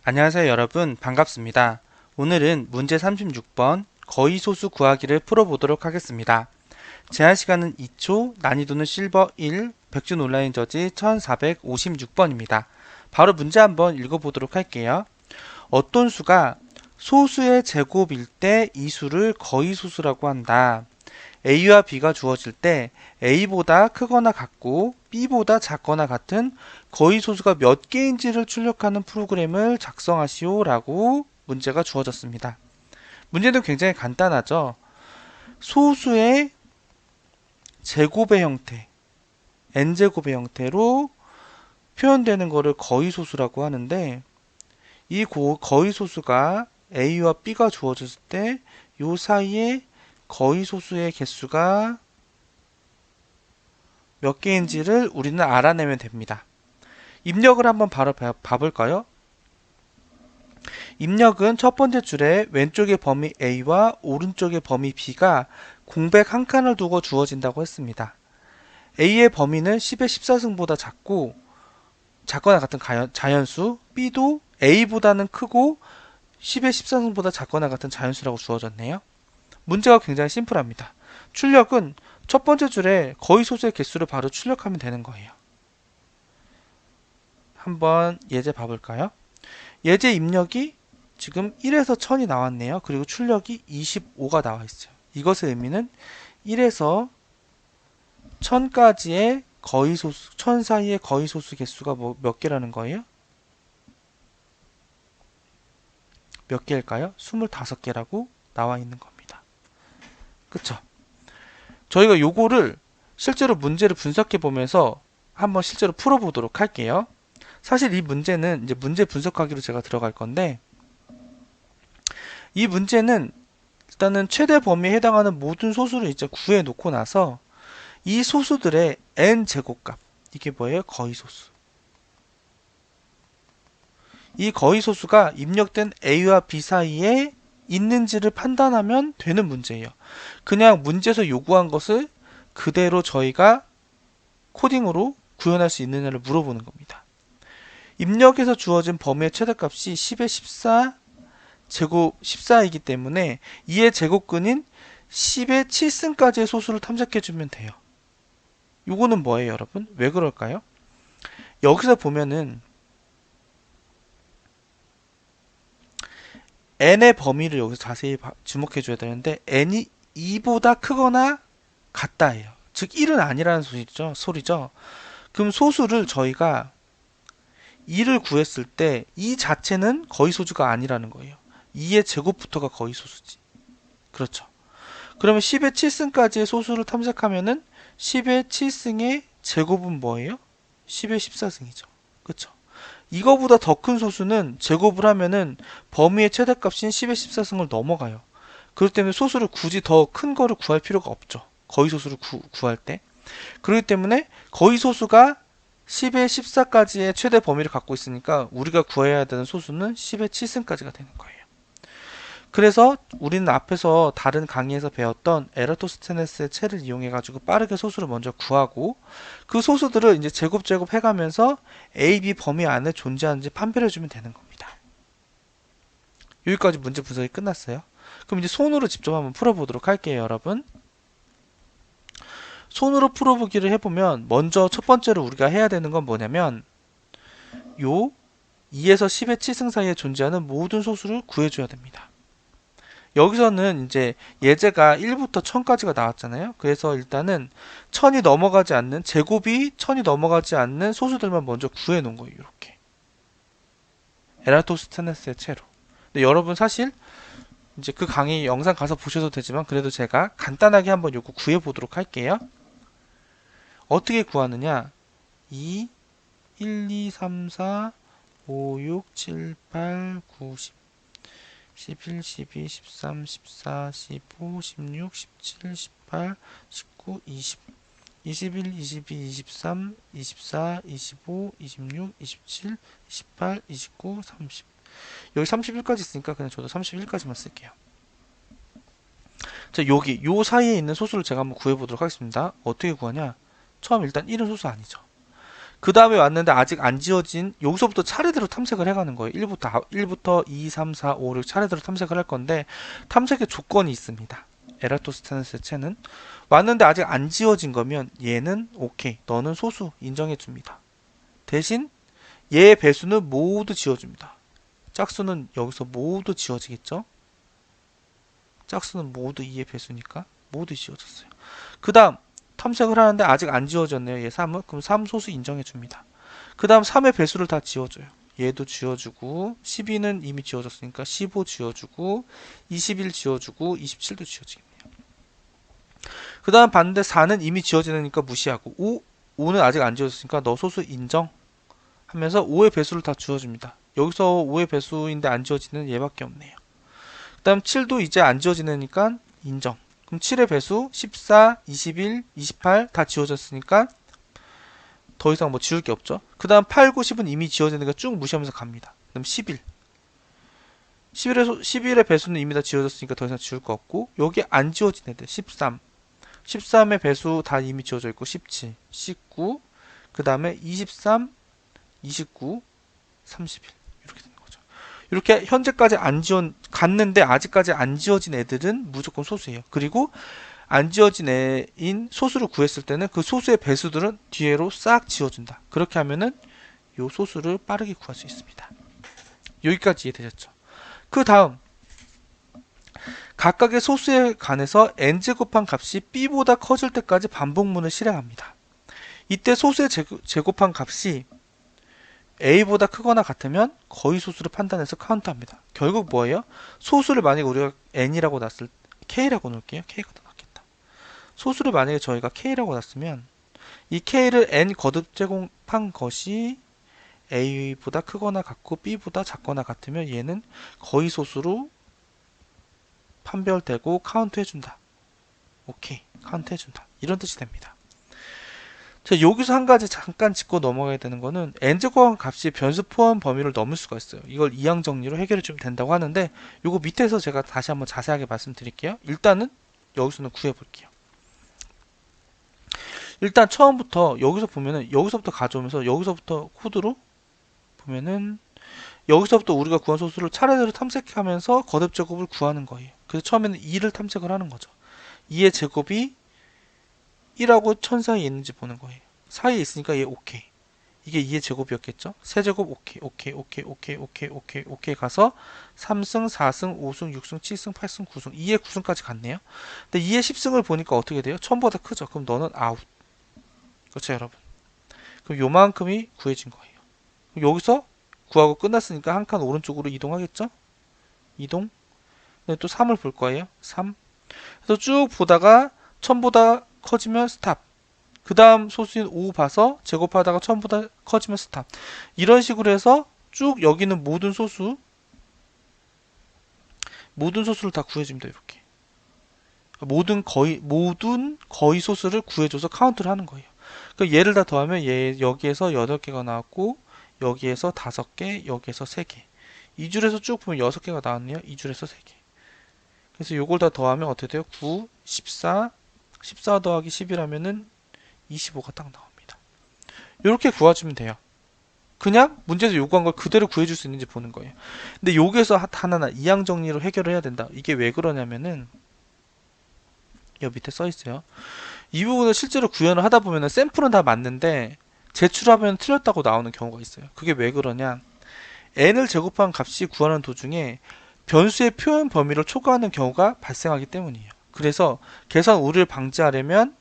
안녕하세요 여러분, 반갑습니다. 오늘은 문제 36번 거의소수 구하기를 풀어보도록 하겠습니다. 제한시간은 2초, 난이도는 실버 1, 백준 온라인 저지 1456번입니다. 바로 문제 한번 읽어보도록 할게요. 어떤 수가 소수의 제곱일 때 이 수를 거의소수라고 한다. A와 B가 주어질 때 A보다 크거나 같고 B보다 작거나 같은 거의소수가 몇 개인지를 출력하는 프로그램을 작성하시오 라고 문제가 주어졌습니다. 문제는 굉장히 간단하죠. 소수의 제곱의 형태, n제곱의 형태로 표현되는 것을 거의소수라고 하는데 이 거의소수가 A와 B가 주어졌을 때 이 사이에 거의소수의 개수가 몇 개인지를 우리는 알아내면 됩니다. 입력을 한번 바로 봐볼까요? 입력은 첫 번째 줄에 왼쪽의 범위 A와 오른쪽의 범위 B가 공백 한 칸을 두고 주어진다고 했습니다. A의 범위는 10의 14승보다 작거나 같은 자연수, B도 A보다는 크고 10의 14승보다 작거나 같은 자연수라고 주어졌네요. 문제가 굉장히 심플합니다. 출력은 첫 번째 줄에 거의소수의 개수를 바로 출력하면 되는 거예요. 한번 예제 봐볼까요? 예제 입력이 지금 1에서 1000이 나왔네요. 그리고 출력이 25가 나와 있어요. 이것의 의미는 1에서 1000까지의 거의소수, 1000 사이의 거의소수 개수가 몇 개라는 거예요? 몇 개일까요? 25개라고 나와 있는 겁니다. 그쵸? 저희가 요거를 실제로 문제를 분석해 보면서 한번 실제로 풀어보도록 할게요. 사실 이 문제는 이제 문제 분석하기로 제가 들어갈 건데 이 문제는 일단은 최대 범위에 해당하는 모든 소수를 이제 구해 놓고 나서 이 소수들의 n 제곱값, 이게 뭐예요? 거의소수. 이 거의소수가 입력된 A와 B 사이에 있는지를 판단하면 되는 문제예요. 그냥 문제에서 요구한 것을 그대로 저희가 코딩으로 구현할 수 있느냐를 물어보는 겁니다. 입력에서 주어진 범위의 최대값이 10의 14 제곱 14이기 때문에 이의 제곱근인 10의 7승까지의 소수를 탐색해주면 돼요. 요거는 뭐예요, 여러분? 왜 그럴까요? 여기서 보면은 n의 범위를 여기서 자세히 주목해줘야 되는데 n이 2보다 크거나 같다예요. 즉 1은 아니라는 소리죠. 그럼 소수를 저희가 2를 구했을 때 이 자체는 거의소수가 아니라는 거예요. 2의 제곱부터가 거의소수지. 그렇죠. 그러면 10의 7승까지의 소수를 탐색하면은 10의 7승의 제곱은 뭐예요? 10의 14승이죠. 그렇죠. 이거보다 더 큰 소수는 제곱을 하면은 범위의 최대값인 10의 14승을 넘어가요. 그렇기 때문에 소수를 굳이 더 큰 거를 구할 필요가 없죠. 거의소수를 구할 때. 그렇기 때문에 거의소수가 10의 14까지의 최대 범위를 갖고 있으니까 우리가 구해야 되는 소수는 10의 7승까지가 되는 거예요. 그래서 우리는 앞에서 다른 강의에서 배웠던 에라토스테네스의 체를 이용해 가지고 빠르게 소수를 먼저 구하고 그 소수들을 이제 제곱 해가면서 A, B 범위 안에 존재하는지 판별해 주면 되는 겁니다. 여기까지 문제 분석이 끝났어요. 그럼 이제 손으로 직접 한번 풀어보도록 할게요, 여러분. 손으로 풀어보기를 해보면 먼저 첫 번째로 우리가 해야 되는 건 뭐냐면 요 2에서 10의 7승 사이에 존재하는 모든 소수를 구해줘야 됩니다. 여기서는 이제 예제가 1부터 1000까지가 나왔잖아요. 그래서 일단은 1000이 넘어가지 않는 제곱이 1000이 넘어가지 않는 소수들만 먼저 구해 놓은 거예요. 이렇게 에라토스테네스의 채로. 근데 여러분 사실 이제 그 강의 영상 가서 보셔도 되지만 그래도 제가 간단하게 한번 요거 구해 보도록 할게요. 어떻게 구하느냐? 2, 1, 2, 3, 4, 5, 6, 7, 8, 9, 10, 11, 12, 13, 14, 15, 16, 17, 18, 19, 20, 21, 22, 23, 24, 25, 26, 27, 28, 29, 30. 여기 31까지 있으니까 그냥 저도 31까지만 쓸게요. 자, 여기 요 사이에 있는 소수를 제가 한번 구해보도록 하겠습니다. 어떻게 구하냐? 처음 일단 1은 소수 아니죠. 그 다음에 왔는데 아직 안 지워진, 여기서부터 차례대로 탐색을 해가는 거예요. 1부터 2, 3, 4, 5, 6 차례대로 탐색을 할 건데, 탐색의 조건이 있습니다. 에라토스테네스의 채는 왔는데 아직 안 지워진 거면 얘는 오케이, 너는 소수 인정해 줍니다. 대신 얘의 배수는 모두 지워줍니다. 짝수는 여기서 모두 지워지겠죠. 짝수는 모두 2의 배수니까 모두 지워졌어요. 그 다음 탐색을 하는데 아직 안 지워졌네요. 얘 3은. 그럼 3 소수 인정해 줍니다. 그 다음 3의 배수를 다 지워줘요. 얘도 지워주고, 12는 이미 지워졌으니까 15 지워주고, 21 지워주고, 27도 지워지겠네요. 그 다음 봤는데 4는 이미 지워지니까 무시하고, 5는 아직 안 지워졌으니까 너 소수 인정 하면서 5의 배수를 다 지워줍니다. 여기서 5의 배수인데 안 지워지는 얘밖에 없네요. 그 다음 7도 이제 안 지워지니까 인정. 그럼 7의 배수 14, 21, 28 다 지워졌으니까 더 이상 뭐 지울 게 없죠. 그 다음 8, 9, 10은 이미 지워지니까 쭉 무시하면서 갑니다. 그럼 11. 11의 배수는 이미 다 지워졌으니까 더 이상 지울 거 없고, 여기 안 지워진 애들 13. 13의 배수 다 이미 지워져 있고, 17, 19, 그 다음에 23, 29, 31 이렇게 되는 거죠. 이렇게 현재까지 안 지원 갔는데 아직까지 안 지워진 애들은 무조건 소수예요. 그리고 안 지워진 애인 소수를 구했을 때는 그 소수의 배수들은 뒤로 싹 지워준다. 그렇게 하면은 요 소수를 빠르게 구할 수 있습니다. 여기까지 이해되셨죠? 그 다음 각각의 소수에 관해서 n제곱한 값이 b보다 커질 때까지 반복문을 실행합니다. 이때 소수의 제곱한 값이 a보다 크거나 같으면 거의 소수를 판단해서 카운트합니다. 결국 뭐예요? 소수를 만약에 우리가 n이라고 놨을 k라고 놓을게요. k가 더 낫겠다. 소수를 만약에 저희가 k라고 놨으면 이 k를 n 거듭 제곱한 것이 a보다 크거나 같고 b보다 작거나 같으면 얘는 거의 소수로 판별되고 카운트 해준다. 오케이, 카운트 해준다. 이런 뜻이 됩니다. 자, 여기서 한 가지 잠깐 짚고 넘어가야 되는 거는 n제곱한 값이 변수 포함 범위를 넘을 수가 있어요. 이걸 이항 정리로 해결해 주면 된다고 하는데, 요거 밑에서 제가 다시 한번 자세하게 말씀드릴게요. 일단은 여기서는 구해볼게요. 일단 처음부터 여기서 보면은 여기서부터 가져오면서 여기서부터 코드로 보면은 여기서부터 우리가 구한 소수를 차례대로 탐색하면서 거듭 제곱을 구하는 거예요. 그래서 처음에는 2를 탐색을 하는 거죠. 2의 제곱이 1하고 1000 사이에 있는지 보는 거예요. 사이에 있으니까 얘 오케이. 이게 2의 제곱이었겠죠? 세제곱 오케이, 오케이, 오케이, 오케이, 오케이, 오케이, 오케이 가서 3승, 4승, 5승, 6승, 7승, 8승, 9승, 2의 9승까지 갔네요. 근데 2의 10승을 보니까 어떻게 돼요? 1000보다 크죠? 그럼 너는 아웃. 그렇죠, 여러분? 그럼 요만큼이 구해진 거예요. 여기서 구하고 끝났으니까 한 칸 오른쪽으로 이동하겠죠? 이동. 또 3을 볼 거예요. 3. 그래서 쭉 보다가 1000보다 커지면 스탑. 그 다음 소수인 5 봐서 제곱하다가 1000보다 커지면 스탑. 이런 식으로 해서 쭉 여기는 모든 소수를 다 구해줍니다. 이렇게. 모든 거의 소수를 구해줘서 카운트를 하는 거예요. 그러니까 얘를 다 더하면 여기에서 8개가 나왔고, 여기에서 5개, 여기에서 3개. 2줄에서 쭉 보면 6개가 나왔네요. 2줄에서 3개. 그래서 요걸 다 더하면 어떻게 돼요? 9, 14, 14 더하기 10이라면은 25가 딱 나옵니다. 이렇게 구해주면 돼요. 그냥 문제에서 요구한 걸 그대로 구해줄 수 있는지 보는 거예요. 근데 여기에서 하나하나 이항 정리로 해결을 해야 된다. 이게 왜 그러냐면은 여기 밑에 써 있어요. 이 부분을 실제로 구현을 하다 보면은 샘플은 다 맞는데 제출하면 틀렸다고 나오는 경우가 있어요. 그게 왜 그러냐? n을 제곱한 값이 구하는 도중에 변수의 표현 범위를 초과하는 경우가 발생하기 때문이에요. 그래서 계산 오류를 방지하려면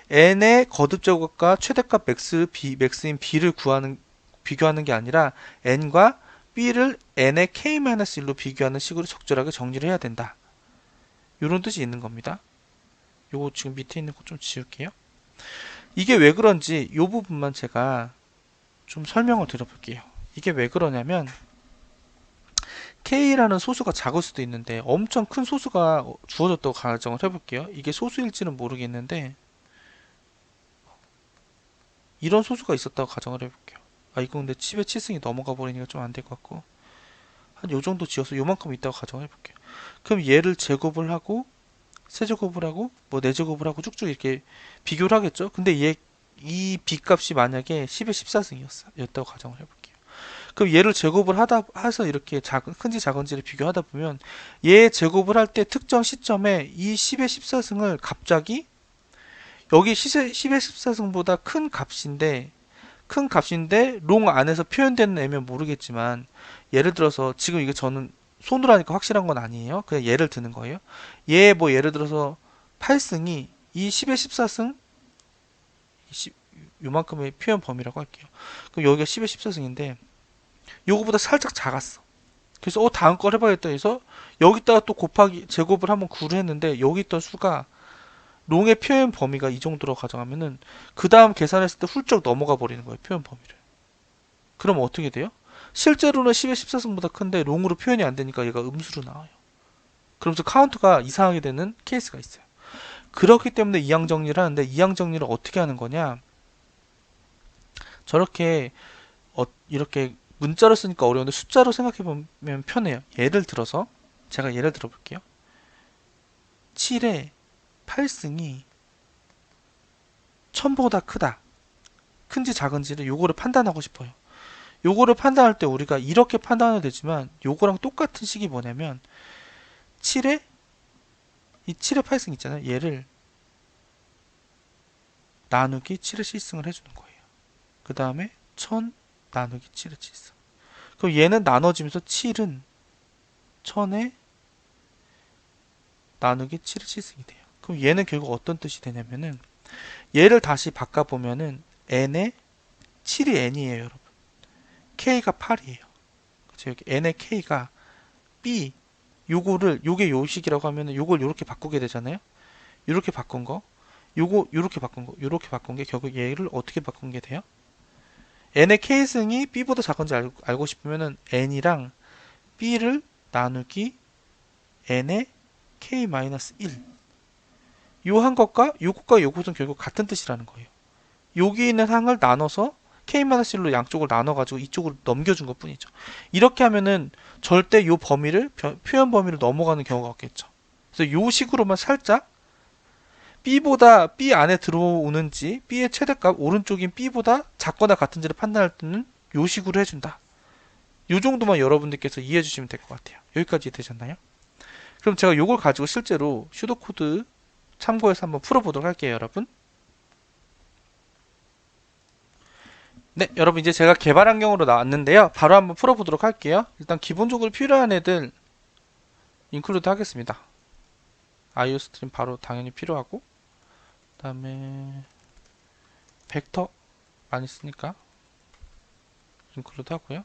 n의 거듭 제곱과 최대값 max인 b를 비교하는 게 아니라 n과 b를 n의 k-1로 비교하는 식으로 적절하게 정리를 해야 된다. 이런 뜻이 있는 겁니다. 요거 지금 밑에 있는 거 좀 지울게요. 이게 왜 그런지 이 부분만 제가 좀 설명을 드려볼게요. 이게 왜 그러냐면 K라는 소수가 작을 수도 있는데 엄청 큰 소수가 주어졌다고 가정을 해볼게요. 이게 소수일지는 모르겠는데 이런 소수가 있었다고 가정을 해볼게요. 아 이거 근데 10의 7승이 넘어가 버리니까 좀 안 될 것 같고 한 요정도 지어서 요만큼 있다고 가정을 해볼게요. 그럼 얘를 제곱을 하고 세제곱을 하고 뭐 네제곱을 하고 쭉쭉 이렇게 비교를 하겠죠. 근데 이 b 값이 만약에 10의 14승이었다고 가정을 해볼게요. 그럼 얘를 제곱을 해서 이렇게 큰지 작은지를 비교하다 보면 얘 제곱을 할 때 특정 시점에 이 10의 14승을 갑자기 여기 10의 14승보다 큰 값인데 롱 안에서 표현되는 애면 모르겠지만 예를 들어서 지금 이게 저는 손으로 하니까 확실한 건 아니에요. 그냥 예를 드는 거예요. 얘 뭐 예를 들어서 8승이 이 10의 14승 요만큼의 표현 범위라고 할게요. 그럼 여기가 10의 14승인데 요거보다 살짝 작았어. 그래서 다음 걸 해봐야겠다 해서 여기다가 또 곱하기 제곱을 한번 구를 했는데 여기 있던 수가 롱의 표현 범위가 이 정도로 가정하면은 그 다음 계산했을 때 훌쩍 넘어가 버리는 거예요. 표현 범위를. 그럼 어떻게 돼요? 실제로는 10의 14승보다 큰데 롱으로 표현이 안 되니까 얘가 음수로 나와요. 그러면서 카운트가 이상하게 되는 케이스가 있어요. 그렇기 때문에 이항 정리를 하는데 이항 정리를 어떻게 하는 거냐? 저렇게 이렇게 문자로 쓰니까 어려운데 숫자로 생각해보면 편해요. 예를 들어서 제가 예를 들어 볼게요. 7의 8승이 1000보다 크다. 큰지 작은지를 요거를 판단하고 싶어요. 요거를 판단할 때 우리가 이렇게 판단해도 되지만 요거랑 똑같은 식이 뭐냐면 7의 7의 8승 있잖아요. 얘를 나누기 7의 7승을 해주는 거예요. 그 다음에 1000 나누기 7의 7승. 그럼 얘는 나눠지면서 7은 1000에 나누기 7의 7승이 돼요. 그럼 얘는 결국 어떤 뜻이 되냐면은 얘를 다시 바꿔보면은 n의 7이 n이에요, 여러분. k가 8이에요. 그렇죠? 여기 n의 k가 b 요게 요식이라고 하면은 요걸 요렇게 바꾸게 되잖아요. 요렇게 바꾼 거, 요렇게 바꾼 거, 요렇게 바꾼 게 결국 얘를 어떻게 바꾼 게 돼요? n의 k승이 b보다 작은지 알고 싶으면은 n이랑 b를 나누기 n의 k-1 요 한 것과 요것은 결국 같은 뜻이라는 거예요. 여기 있는 항을 나눠서 k-1로 양쪽을 나눠가지고 이쪽으로 넘겨준 것 뿐이죠. 이렇게 하면은 절대 요 범위를 표현 범위를 넘어가는 경우가 없겠죠. 그래서 요 식으로만 살짝 b보다 b 안에 들어오는지 b의 최대값 오른쪽인 b보다 작거나 같은지를 판단할 때는 요 식으로 해준다. 요 정도만 여러분들께서 이해해 주시면 될 것 같아요. 여기까지 되셨나요? 그럼 제가 요걸 가지고 실제로 슈도코드 참고해서 한번 풀어보도록 할게요, 여러분. 네, 여러분 이제 제가 개발 환경으로 나왔는데요. 바로 한번 풀어보도록 할게요. 일단 기본적으로 필요한 애들 인클루드 하겠습니다. IO 스트림 바로 당연히 필요하고 그 다음에 벡터 많이 쓰니까 인클루드 하고요.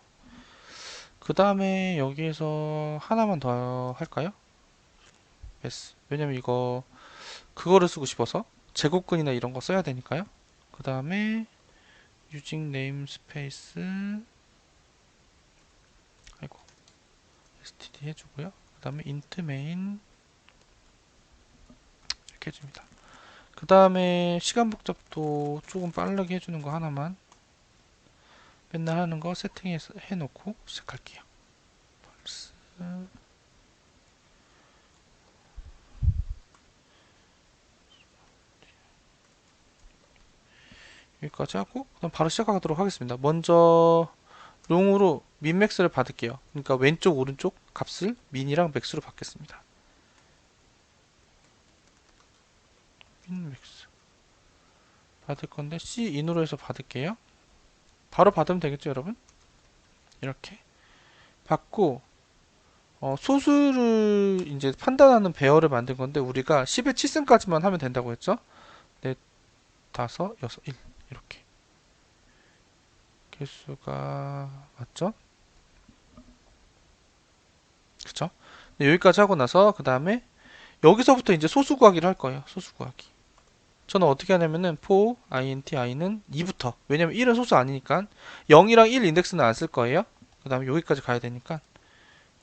그 다음에 여기에서 하나만 더 할까요? yes. 왜냐면 이거 그거를 쓰고 싶어서 제곱근이나 이런 거 써야 되니까요. 그 다음에 using namespace 아이고 std 해주고요. 그 다음에 int main 이렇게 해줍니다. 그 다음에 시간 복잡도 조금 빠르게 해주는 거 하나만 맨날 하는 거 세팅해서 해놓고 시작할게요. 여기까지 하고 그럼 바로 시작하도록 하겠습니다. 먼저 롱으로 민맥스를 받을게요. 그러니까 왼쪽 오른쪽 값을 민이랑 맥스로 받겠습니다. 민맥스 받을 건데 C인으로 해서 받을게요. 바로 받으면 되겠죠, 여러분? 이렇게 받고 소수를 이제 판단하는 배열을 만든 건데 우리가 10의 7승까지만 하면 된다고 했죠? 넷, 다섯, 여섯, 일 이렇게 개수가 맞죠? 그쵸? 네, 여기까지 하고 나서 그 다음에 여기서부터 이제 소수 구하기를 할 거예요. 소수 구하기. 저는 어떻게 하냐면은 for int i는 2부터 왜냐면 1은 소수 아니니까 0이랑 1 인덱스는 안 쓸 거예요. 그 다음에 여기까지 가야 되니까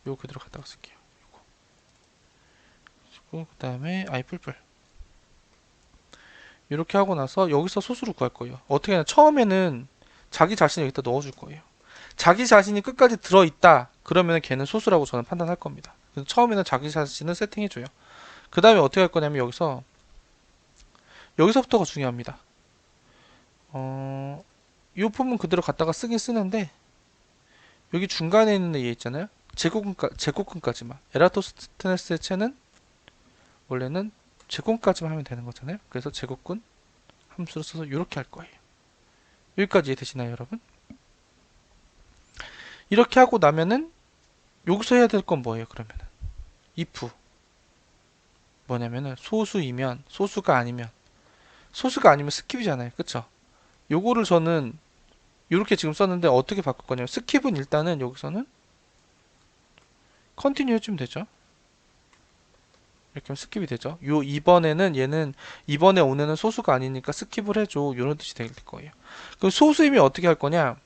요거 그대로 갖다가 쓸게요. 요거 그 다음에 i 뿔뿔 이렇게 하고 나서 여기서 소수를 구할 거예요. 어떻게 하냐 처음에는 자기 자신을 여기다 넣어줄 거예요. 자기 자신이 끝까지 들어있다 그러면 걔는 소수라고 저는 판단할 겁니다. 그래서 처음에는 자기 자신을 세팅해줘요. 그 다음에 어떻게 할 거냐면 여기서부터가 중요합니다. 이 폼은 그대로 갖다가 쓰긴 쓰는데 여기 중간에 있는 얘 있잖아요. 제곱근까지만. 에라토스테네스의 체는 원래는 제곱까지만 하면 되는 거잖아요. 그래서 제곱근 함수를 써서 이렇게 할 거예요. 여기까지 이해되시나요, 여러분? 이렇게 하고 나면은 여기서 해야 될 건 뭐예요, 그러면은? if 뭐냐면은 소수가 아니면 스킵이잖아요. 그쵸? 요거를 저는 이렇게 지금 썼는데 어떻게 바꿀 거냐면 스킵은 일단은 여기서는 컨티뉴 해주면 되죠. 이렇게 하면 스킵이 되죠. 요 이번에는 얘는 이번에 오늘은 소수가 아니니까 스킵을 해줘. 이런 뜻이 될 거예요. 그럼 소수이면 어떻게 할 거냐?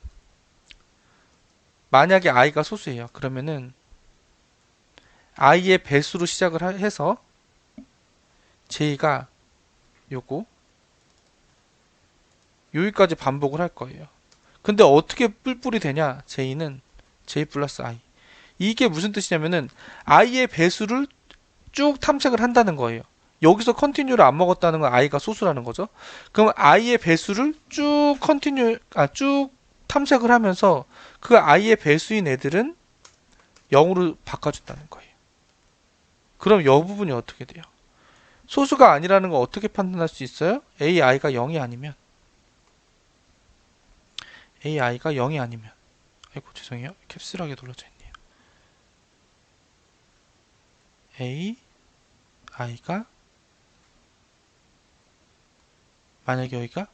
만약에 i가 소수예요. 그러면은 i의 배수로 시작을 해서 j가 요거 여기까지 반복을 할 거예요. 근데 어떻게 뿔뿔이 되냐? j는 j 플러스 i. 이게 무슨 뜻이냐면은 i의 배수를 쭉 탐색을 한다는 거예요. 여기서 컨티뉴를 안 먹었다는 건 i가 소수라는 거죠. 그럼 i의 배수를 쭉 탐색을 하면서 그 i의 배수인 애들은 0으로 바꿔준다는 거예요. 그럼 이 부분이 어떻게 돼요? 소수가 아니라는 거 어떻게 판단할 수 있어요? ai가 0이 아니면 아이고 죄송해요. 캡슐하게 눌러져 있네요. ai가 만약에 여기가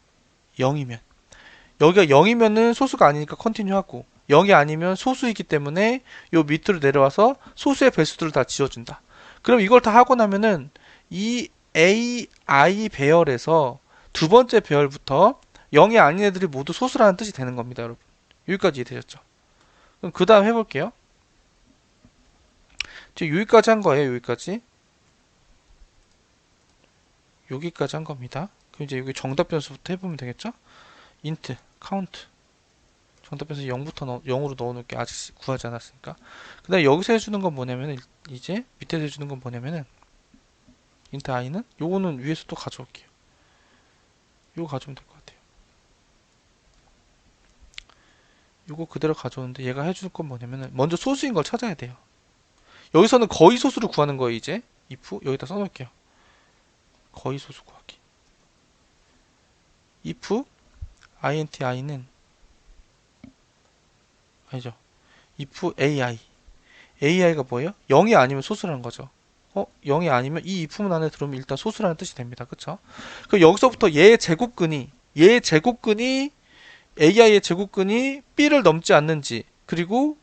0이면은 소수가 아니니까 컨티뉴하고 0이 아니면 소수이기 때문에 요 밑으로 내려와서 소수의 배수들을 다 지워준다. 그럼 이걸 다 하고 나면은 이 AI 배열에서 두 번째 배열부터 0이 아닌 애들이 모두 소수라는 뜻이 되는 겁니다, 여러분. 여기까지 이해되셨죠? 그럼 그 다음 해볼게요. 지금 여기까지 한 거예요, 여기까지 한 겁니다. 그럼 이제 여기 정답 변수부터 해보면 되겠죠? int, count. 정답 변수 0으로 넣어놓을게. 아직 구하지 않았으니까. 그 다음에 여기서 해주는 건 뭐냐면, 이제 밑에서 해주는 건 뭐냐면은, int i는 요거는 위에서 또 가져올게요. 요거 가져오면 될 것 같아요. 요거 그대로 가져오는데 얘가 해줄 건 뭐냐면은 먼저 소수인 걸 찾아야 돼요. 여기서는 거의 소수를 구하는 거예요. 이제 if 여기다 써놓을게요. 거의 소수 구하기. if int i는 아니죠. if ai가 뭐예요? 0이 아니면 소수라는 거죠. 0이 아니면 이 if문 안에 들어오면 일단 소수라는 뜻이 됩니다. 그쵸? 그 여기서부터 얘의 제곱근이 ai의 제곱근이 b를 넘지 않는지 그리고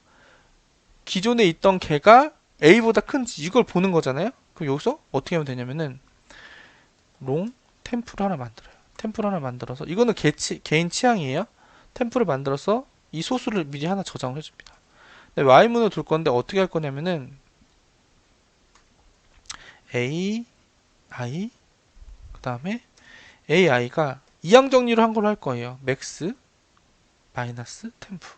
기존에 있던 개가 a보다 큰지 이걸 보는 거잖아요. 그럼 여기서 어떻게 하면 되냐면은 롱 템플 하나 만들어서 이거는 개인 취향이에요. 템플을 만들어서 이 소수를 미리 하나 저장을 해줍니다. y문을 둘 건데 어떻게 할 거냐면은 ai 그 다음에 ai가 이항 정리를 한 걸로 할 거예요. 맥스 마이너스 템프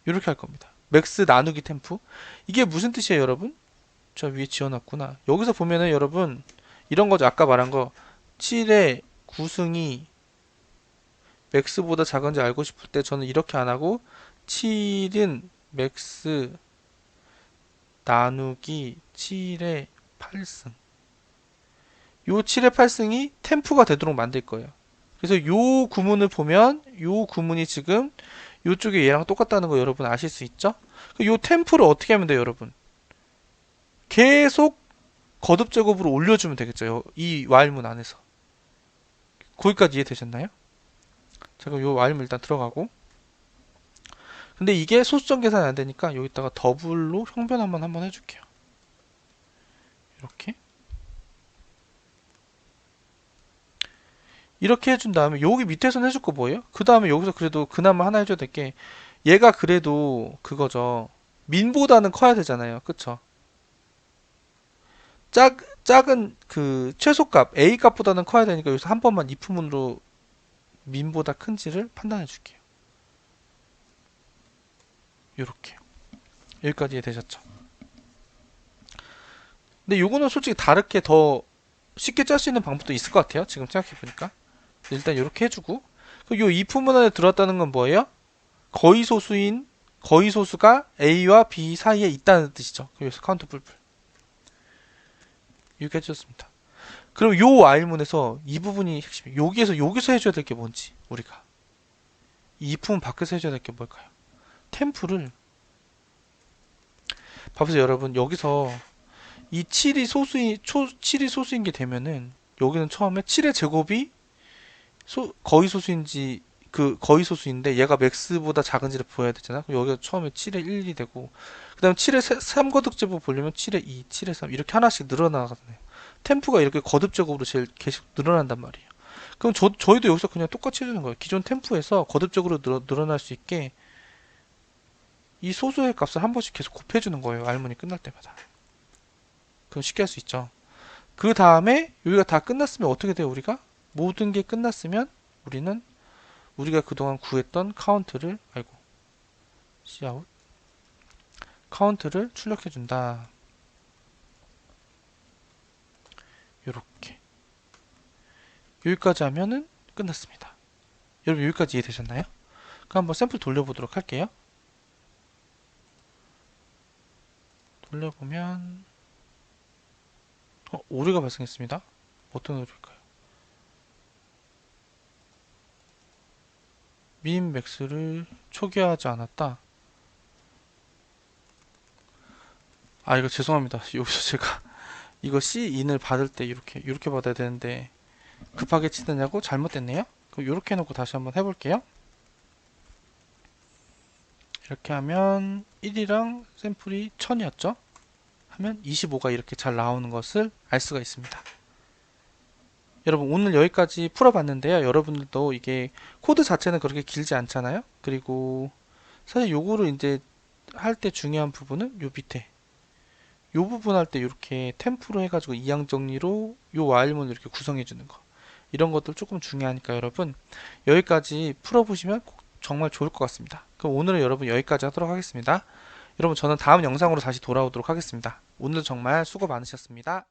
이렇게 할 겁니다. 맥스 나누기 템프 이게 무슨 뜻이에요, 여러분? 저 위에 지어놨구나. 여기서 보면은 여러분 이런 거죠. 아까 말한 거 7의 구승이 맥스보다 작은지 알고 싶을 때 저는 이렇게 안 하고 7은 맥스 나누기 7의 8승 요 7의 8승이 템프가 되도록 만들 거예요. 그래서 요 구문을 보면 요 구문이 지금 요쪽에 얘랑 똑같다는 거 여러분 아실 수 있죠? 요 템프를 어떻게 하면 돼요, 여러분? 계속 거듭 제곱으로 올려주면 되겠죠. 이 while문 안에서. 거기까지 이해되셨나요? 제가 요 while문 일단 들어가고 근데 이게 소수점 계산이 안 되니까 여기다가 더블로 형변 한번 해줄게요. 이렇게 해준 다음에 여기 밑에서는 해줄 거 뭐예요? 그 다음에 여기서 그래도 그나마 하나 해줘야 될 게 얘가 그래도 그거죠. 민보다는 커야 되잖아요. 그쵸? 작은 그 최소값 A 값보다는 커야 되니까 여기서 한 번만 if문으로 민보다 큰지를 판단해 줄게요. 요렇게 여기까지 되셨죠? 근데 요거는 솔직히 다르게 더 쉽게 짤 수 있는 방법도 있을 것 같아요. 지금 생각해 보니까 일단 이렇게 해주고, 요 if 문안에 들어왔다는 건 뭐예요? 거의 소수가 A와 B 사이에 있다는 뜻이죠. 그래서 카운트 불불. 이렇게 해줬습니다. 그럼 요 while문에서 이 부분이 핵심이에요. 여기서 해줘야 될 게 뭔지, 우리가. 이 if문 밖에서 해줘야 될 게 뭘까요? 템프를, 봐보세요, 여러분. 여기서 이 7이 소수인 게 되면은, 여기는 처음에 7의 제곱이 거의 소수인지, 거의 소수인데 얘가 맥스보다 작은지를 보여야 되잖아. 그럼 여기가 처음에 7의 1이 되고, 그 다음에 7의 3거듭 제곱 보려면 7의 2, 7의 3 이렇게 하나씩 늘어나거든요. 템프가 이렇게 거듭 제곱으로 제일 계속 늘어난단 말이에요. 그럼 저희도 여기서 그냥 똑같이 해주는 거예요. 기존 템프에서 거듭적으로 늘어날 수 있게 이 소수의 값을 한 번씩 계속 곱해주는 거예요. 알문이 끝날 때마다. 그럼 쉽게 할 수 있죠. 그 다음에 여기가 다 끝났으면 어떻게 돼요? 우리가 모든 게 끝났으면 우리는 우리가 그동안 구했던 cout 카운트를 출력해준다. 요렇게 여기까지 하면은 끝났습니다. 여러분 여기까지 이해되셨나요? 그럼 한번 샘플 돌려보도록 할게요. 돌려보면 오류가 발생했습니다. 어떤 오류일까요? 민 맥스를 초기화하지 않았다. 아 이거 죄송합니다. 여기서 제가 이거 C인을 받을 때 이렇게 받아야 되는데 급하게 치느냐고 잘못됐네요. 그럼 이렇게 해놓고 다시 한번 해볼게요. 이렇게 하면 1이랑 샘플이 1000이었죠? 하면 25가 이렇게 잘 나오는 것을 알 수가 있습니다. 여러분 오늘 여기까지 풀어봤는데요. 여러분들도 이게 코드 자체는 그렇게 길지 않잖아요. 그리고 사실 요거를 이제 할 때 중요한 부분은 요 밑에 요 부분 할 때 이렇게 템프로 해가지고 이항 정리로 요 와일문을 이렇게 구성해 주는 거, 이런 것들 조금 중요하니까 여러분 여기까지 풀어보시면 정말 좋을 것 같습니다. 그럼 오늘은 여러분 여기까지 하도록 하겠습니다. 여러분 저는 다음 영상으로 다시 돌아오도록 하겠습니다. 오늘 정말 수고 많으셨습니다.